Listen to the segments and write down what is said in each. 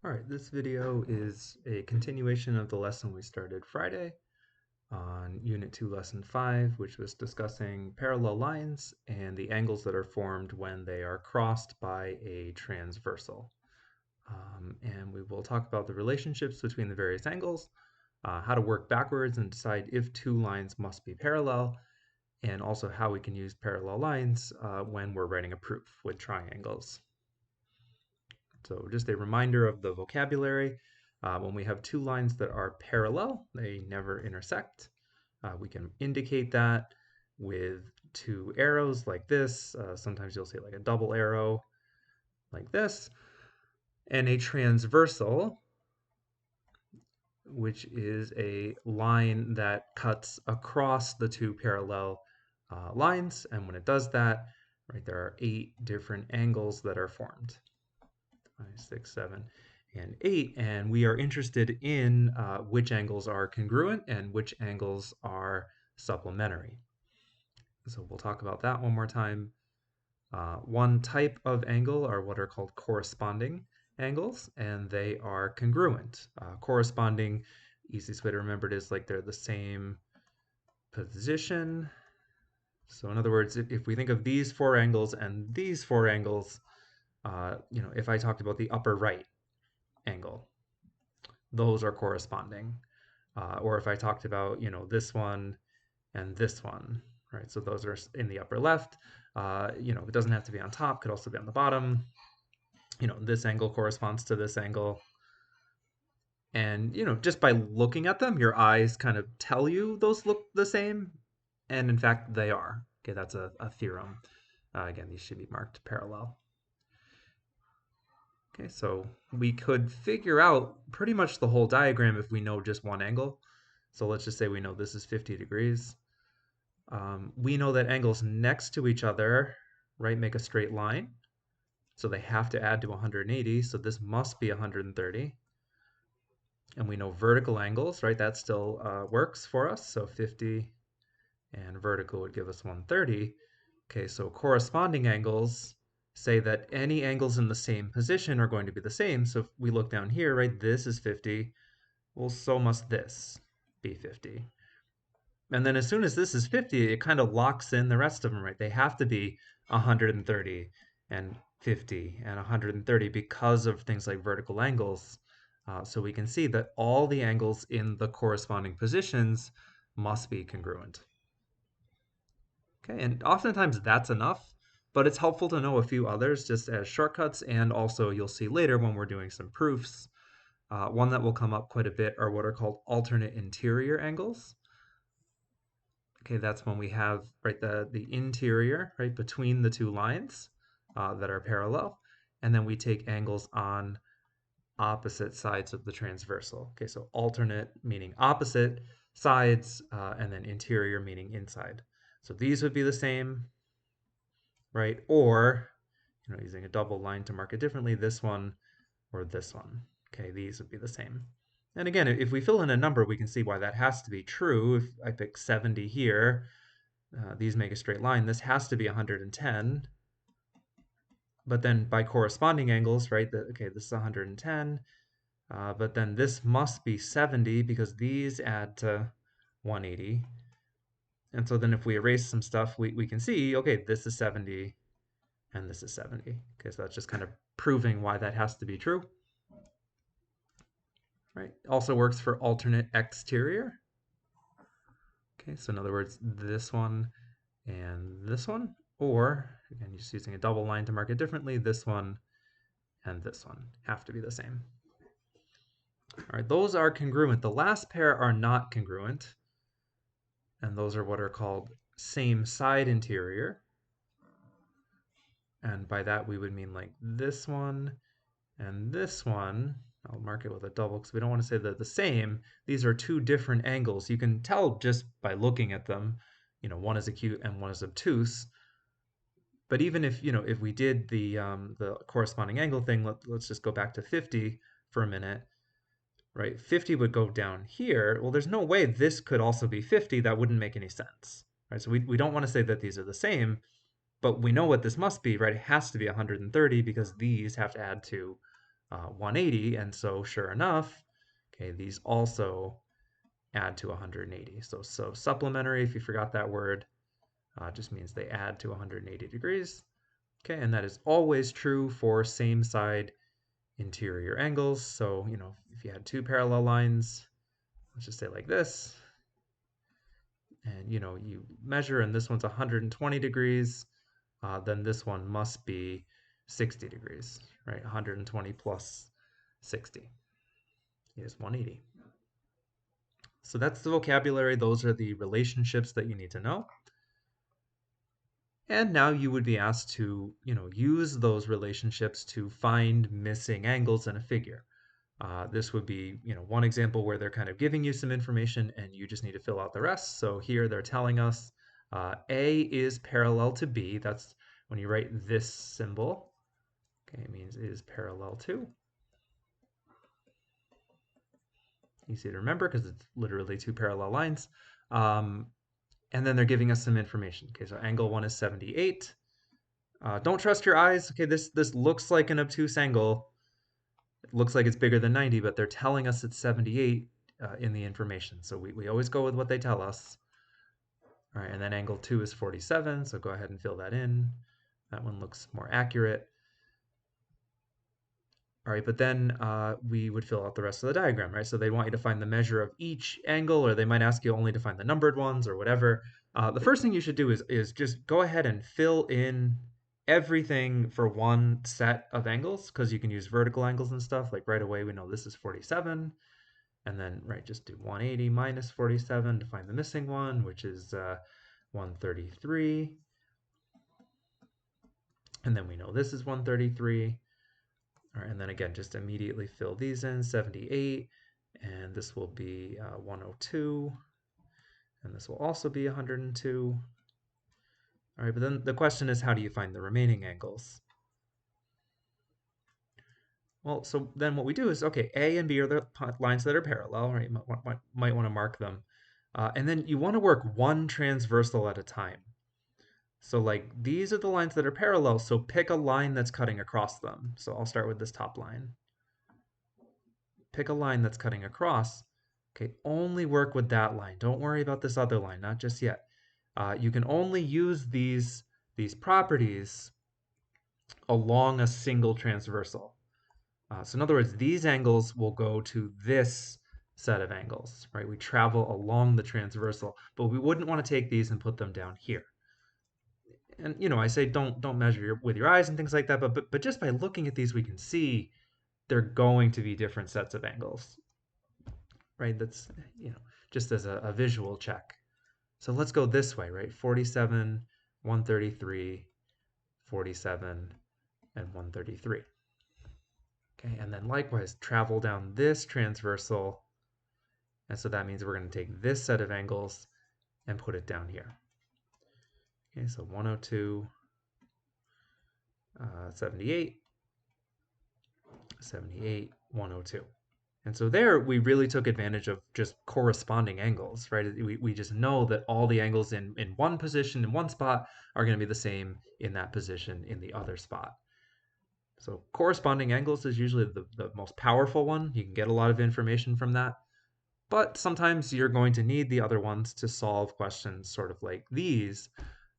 All right, this video is a continuation of the lesson we started Friday on Unit 2, Lesson 5, which was discussing parallel lines and the angles that are formed when they are crossed by a transversal. And we will talk about the relationships between the various angles, how to work backwards and decide if two lines must be parallel, and also how we can use parallel lines when we're writing a proof with triangles. So just a reminder of the vocabulary. When we have two lines that are parallel, they never intersect. We can indicate that with two arrows like this. Sometimes you'll see like a double arrow like this. And a transversal, which is a line that cuts across the two parallel lines. And when it does that, right, there are 8 different angles that are formed. 5, 6, 7, and 8, and we are interested in which angles are congruent and which angles are supplementary. So we'll talk about that one more time. One type of angle are what are called corresponding angles, and they are congruent. Corresponding, easiest way to remember it is like they're the same position. So in other words, if we think of these 4 angles and these 4 angles, if I talked about the upper right angle, those are corresponding. Or if I talked about, this one and this one, right? So those are in the upper left. It doesn't have to be on top, could also be on the bottom. This angle corresponds to this angle. And, just by looking at them, your eyes kind of tell you those look the same. And in fact, they are. Okay, that's a theorem. Again, these should be marked parallel. Okay, so we could figure out pretty much the whole diagram if we know just one angle. So let's just say we know this is 50 degrees. We know that angles next to each other, right, make a straight line. So they have to add to 180, so this must be 130. And we know vertical angles, right, that still works for us. So 50 and vertical would give us 130. Okay, so corresponding angles say that any angles in the same position are going to be the same. So if we look down here, right, this is 50. Well, so must this be 50. And then as soon as this is 50, it kind of locks in the rest of them, right? They have to be 130 and 50 and 130 because of things like vertical angles. So we can see that all the angles in the corresponding positions must be congruent. Okay, and oftentimes that's enough, but it's helpful to know a few others just as shortcuts, and also you'll see later when we're doing some proofs. One that will come up quite a bit are what are called alternate interior angles. Okay, that's when we have, right, the interior, right, between the two lines that are parallel, and then we take angles on opposite sides of the transversal. Okay, so alternate meaning opposite sides, and then interior meaning inside. So these would be the same, right? Or, using a double line to mark it differently, this one or this one. Okay, these would be the same. And again, if we fill in a number, we can see why that has to be true. If I pick 70 here, these make a straight line. This has to be 110. But then by corresponding angles, right, okay, this is 110. But then this must be 70 because these add to 180. And so then if we erase some stuff, we can see, okay, this is 70 and this is 70. Okay, so that's just kind of proving why that has to be true. Right? Also works for alternate exterior. Okay, so in other words, this one and this one, or again, just using a double line to mark it differently, this one and this one have to be the same. All right, those are congruent. The last pair are not congruent, and those are what are called same side interior. And by that, we would mean like this one and this one. I'll mark it with a double because we don't want to say they're the same. These are two different angles. You can tell just by looking at them, one is acute and one is obtuse. But even if, if we did the corresponding angle thing, let's just go back to 50 for a minute, right? 50 would go down here. Well, there's no way this could also be 50. That wouldn't make any sense, right? So we don't want to say that these are the same, but we know what this must be, right? It has to be 130 because these have to add to 180, and so sure enough, okay, these also add to 180. So supplementary, if you forgot that word, just means they add to 180 degrees. Okay, and that is always true for same side interior angles. So, if you had two parallel lines, let's just say like this, and you measure and this one's 120 degrees, then this one must be 60 degrees, right? 120 plus 60 is 180. So that's the vocabulary. Those are the relationships that you need to know. And now you would be asked to, use those relationships to find missing angles in a figure. This would be, one example where they're kind of giving you some information and you just need to fill out the rest. So here they're telling us A is parallel to B. That's when you write this symbol. Okay, it means is parallel to. Easy to remember because it's literally two parallel lines. And then they're giving us some information. Okay, so angle 1 is 78. Don't trust your eyes. Okay, this looks like an obtuse angle. It looks like it's bigger than 90, but they're telling us it's 78 in the information. So we always go with what they tell us. All right, and then angle 2 is 47, so go ahead and fill that in. That one looks more accurate. All right, but then we would fill out the rest of the diagram, right? So they want you to find the measure of each angle, or they might ask you only to find the numbered ones or whatever. The first thing you should do is just go ahead and fill in everything for one set of angles, because you can use vertical angles and stuff. Like right away, we know this is 47. And then, right, just do 180 minus 47 to find the missing one, which is 133. And then we know this is 133. All right, and then again, just immediately fill these in, 78, and this will be 102, and this will also be 102. All right, but then the question is, how do you find the remaining angles? Well, so then what we do is, okay, A and B are the lines that are parallel, right? You might want to mark them. And then you want to work one transversal at a time. So like these are the lines that are parallel, so pick a line that's cutting across them. So I'll start with this top line. Pick a line that's cutting across. Okay, only work with that line. Don't worry about this other line, not just yet. You can only use these properties along a single transversal. So in other words, these angles will go to this set of angles, right? We travel along the transversal, but we wouldn't want to take these and put them down here. And I say don't measure with your eyes and things like that, but just by looking at these, we can see they're going to be different sets of angles, right? That's just as a visual check. So let's go this way, right? 47, 133, 47, and 133. Okay, and then likewise travel down this transversal, and so that means we're going to take this set of angles and put it down here. Okay, so 102, 78, 78, 102. And so there we really took advantage of just corresponding angles, right? We just know that all the angles in one position in one spot are going to be the same in that position in the other spot. So corresponding angles is usually the most powerful one. You can get a lot of information from that. But sometimes you're going to need the other ones to solve questions sort of like these.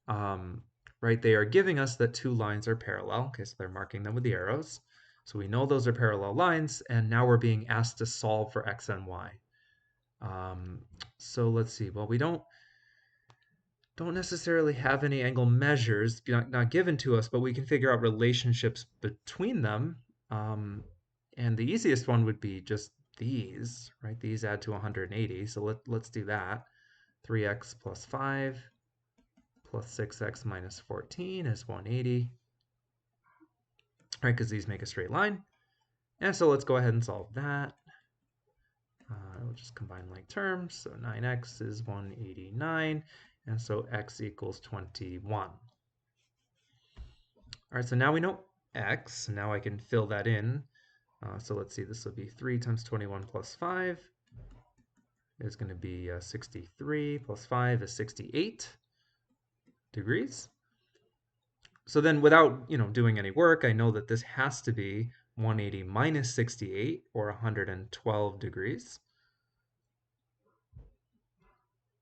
Right? They are giving us that two lines are parallel. Okay, so they're marking them with the arrows. So we know those are parallel lines, and now we're being asked to solve for x and y. So let's see. Well, we don't necessarily have any angle measures not given to us, but we can figure out relationships between them. And the easiest one would be just these, right? These add to 180. So let's do that. 3x plus 5 plus 6x minus 14 is 180. Right, because these make a straight line. And so let's go ahead and solve that. We'll just combine like terms. So 9x is 189. And so x equals 21. All right, so now we know x. Now I can fill that in. So let's see, this will be 3 times 21 plus 5 is going to be 63 plus 5 is 68 degrees. So then without doing any work, I know that this has to be 180 minus 68, or 112 degrees.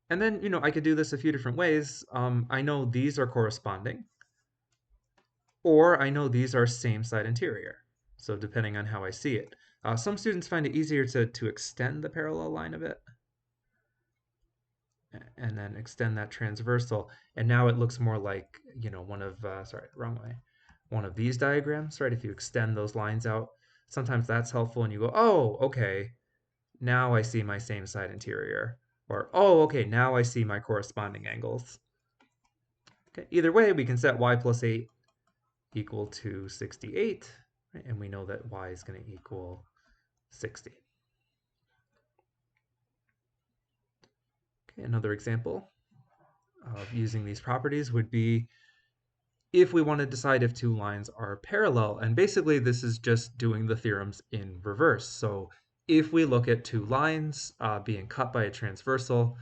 And then, I could do this a few different ways. I know these are corresponding, or I know these are same side interior. So depending on how I see it. Some students find it easier to extend the parallel line a bit, and then extend that transversal. And now it looks more like, one of, sorry, wrong way. One of these diagrams, right? If you extend those lines out, sometimes that's helpful and you go, oh, okay, now I see my same side interior. Or, oh, okay, now I see my corresponding angles. Okay, either way, we can set y plus 8 equal to 68, right? And we know that y is going to equal 60. Okay, another example of using these properties would be if we want to decide if two lines are parallel. And basically, this is just doing the theorems in reverse. So if we look at two lines being cut by a transversal,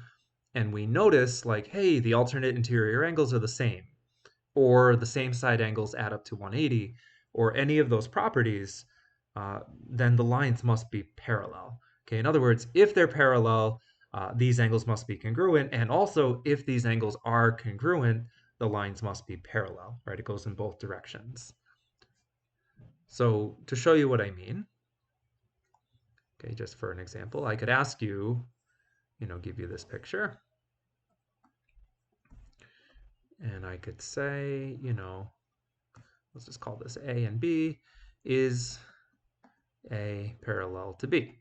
and we notice like, hey, the alternate interior angles are the same, or the same side angles add up to 180, or any of those properties, then the lines must be parallel. Okay, in other words, if they're parallel, these angles must be congruent, and also if these angles are congruent, the lines must be parallel, right? It goes in both directions. So to show you what I mean, okay, just for an example, I could ask you, give you this picture, and I could say, let's just call this A and B, is A parallel to B?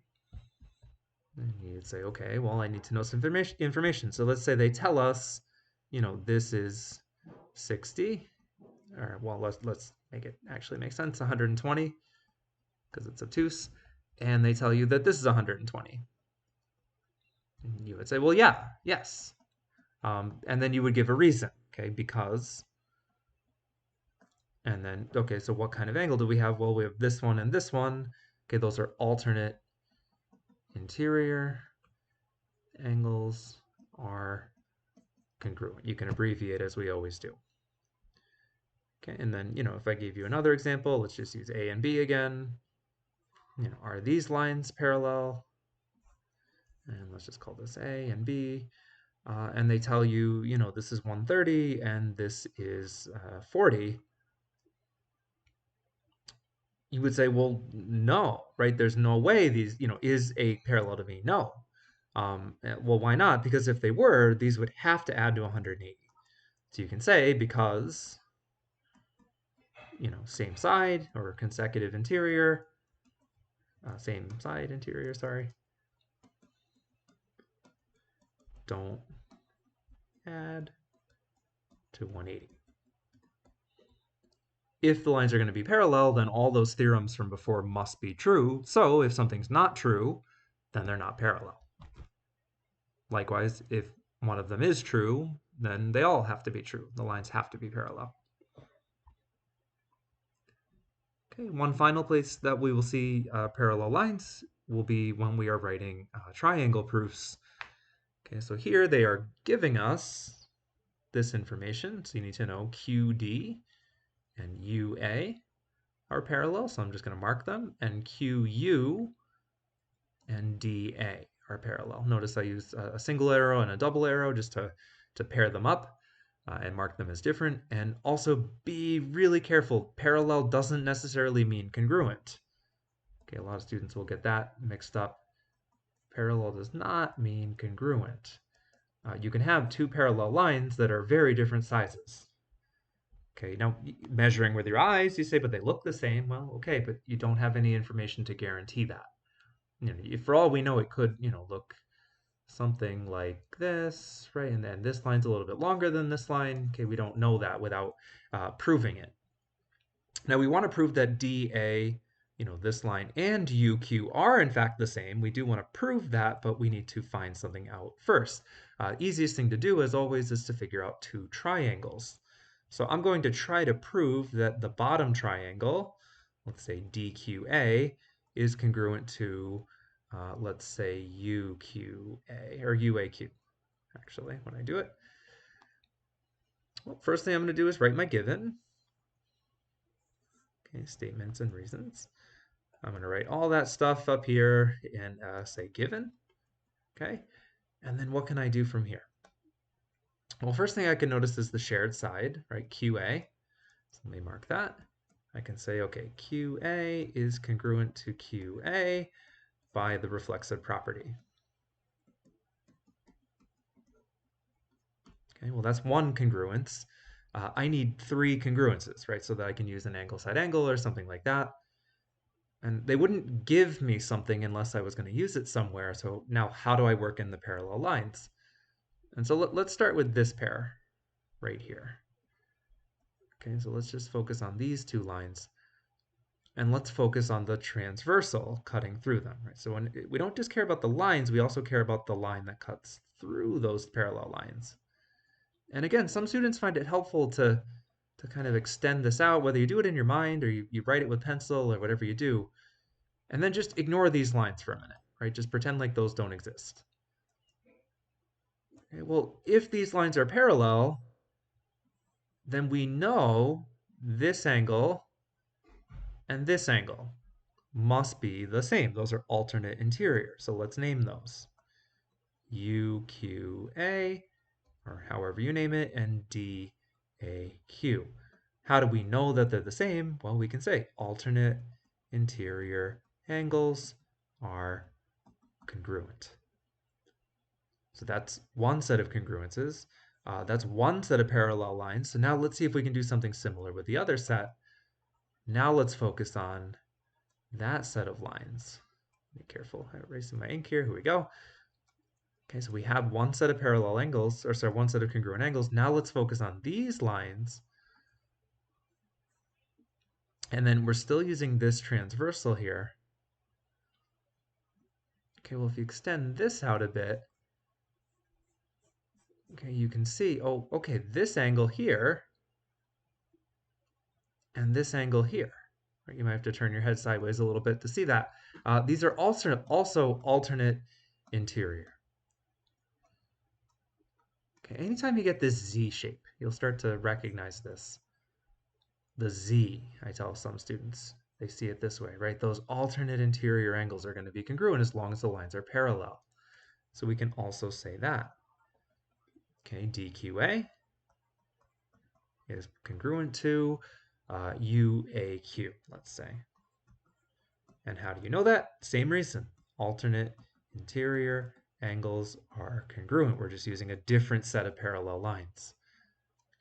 And you'd say, okay, well, I need to know some information. So let's say they tell us, this is 60, or well, let's make it actually make sense, 120, because it's obtuse, and they tell you that this is 120. And you would say, well, yeah, yes. And then you would give a reason, okay, because, and then, okay, so what kind of angle do we have? Well, we have this one and this one. Okay, those are alternate interior angles are congruent. You can abbreviate as we always do. Okay, and then, if I gave you another example, let's just use A and B again. Are these lines parallel? And let's just call this A and B. And they tell you, this is 130 and this is 40. You would say, well, no, right? There's no way these, is A parallel to B? No. Well, why not? Because if they were, these would have to add to 180. So you can say because, same side or consecutive interior, same side interior, sorry, don't add to 180. If the lines are going to be parallel, then all those theorems from before must be true. So if something's not true, then they're not parallel. Likewise, if one of them is true, then they all have to be true. The lines have to be parallel. Okay, one final place that we will see parallel lines will be when we are writing triangle proofs. Okay, so here they are giving us this information. So you need to know QD and UA are parallel, so I'm just going to mark them, and QU and DA are parallel. Notice I use a single arrow and a double arrow just to pair them up and mark them as different. And also be really careful, parallel doesn't necessarily mean congruent. Okay, a lot of students will get that mixed up. Parallel does not mean congruent. You can have two parallel lines that are very different sizes. Okay, now measuring with your eyes, you say, but they look the same. Well, okay, but you don't have any information to guarantee that. For all we know, it could, look something like this, right? And then this line's a little bit longer than this line. Okay, we don't know that without proving it. Now we want to prove that DA, this line and UQ are in fact the same. We do want to prove that, but we need to find something out first. Easiest thing to do, as always, is to figure out two triangles. So I'm going to try to prove that the bottom triangle, let's say DQA, is congruent to, let's say UQA, or UAQ, actually, when I do it. Well, first thing I'm going to do is write my given. Okay, statements and reasons. I'm going to write all that stuff up here and say given. Okay. And then what can I do from here? Well, first thing I can notice is the shared side, right? QA. So let me mark that. I can say, okay, QA is congruent to QA by the reflexive property. Okay, well, that's one congruence. I need three congruences, right? So that I can use an angle side angle or something like that. And they wouldn't give me something unless I was going to use it somewhere. So now how do I work in the parallel lines? And so let's start with this pair right here. Okay, so let's just focus on these two lines. And let's focus on the transversal cutting through them, right? So when we don't just care about the lines, we also care about the line that cuts through those parallel lines. And again, some students find it helpful to kind of extend this out, whether you do it in your mind or you write it with pencil or whatever you do, and then just ignore these lines for a minute, right? Just pretend like those don't exist. Okay, well, if these lines are parallel, then we know this angle and this angle must be the same. Those are alternate interior. So let's name those. UQA, or however you name it, and DAQ. How do we know that they're the same? Well, we can say alternate interior angles are congruent. So that's one set of congruences. That's one set of parallel lines. So now let's see if we can do something similar with the other set. Now let's focus on that set of lines. Be careful, I'm erasing my ink here. Here we go. Okay, so we have one set of parallel angles, or sorry, one set of congruent angles. Now let's focus on these lines. And then we're still using this transversal here. Okay, well, if you extend this out a bit, okay, you can see, oh, okay, this angle here and this angle here. Right, you might have to turn your head sideways a little bit to see that. These are also alternate interior. Okay, anytime you get this Z shape, you'll start to recognize this. The Z, I tell some students, they see it this way, right? Those alternate interior angles are going to be congruent as long as the lines are parallel. So we can also say that. Okay, DQA is congruent to UAQ, let's say. And how do you know that? Same reason. Alternate interior angles are congruent. We're just using a different set of parallel lines.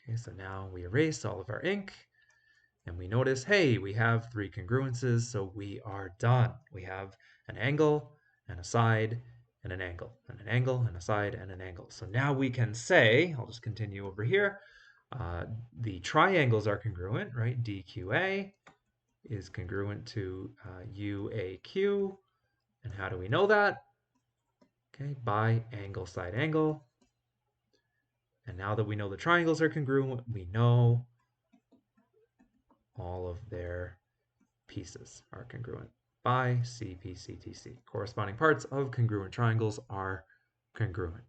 Okay, so now we erase all of our ink and we notice, hey, we have three congruences, so we are done. We have an angle and a side and an angle, and an angle and a side and an angle. So now we can say, I'll just continue over here, the triangles are congruent, right? DQA is congruent to UAQ. And how do we know that? Okay, by angle side angle. And now that we know the triangles are congruent, we know all of their pieces are congruent by CPCTC. Corresponding parts of congruent triangles are congruent.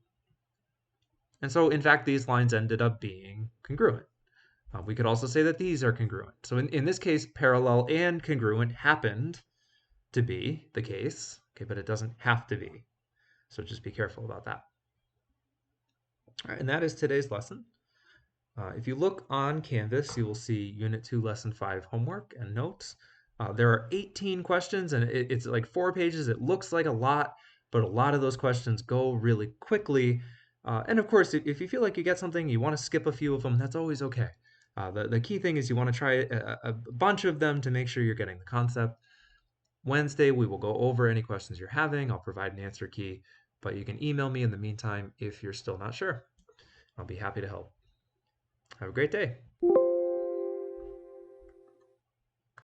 And so, in fact, these lines ended up being congruent. We could also say that these are congruent. So in this case, parallel and congruent happened to be the case, okay, but it doesn't have to be. So just be careful about that. All right, and that is today's lesson. If you look on Canvas, you will see Unit 2, Lesson 5 homework and notes. There are 18 questions, and it's like 4 pages. It looks like a lot, but a lot of those questions go really quickly. And of course, if you feel like you get something, you want to skip a few of them, that's always okay. The key thing is you want to try a bunch of them to make sure you're getting the concept. Wednesday, we will go over any questions you're having. I'll provide an answer key, but you can email me in the meantime if you're still not sure. I'll be happy to help. Have a great day.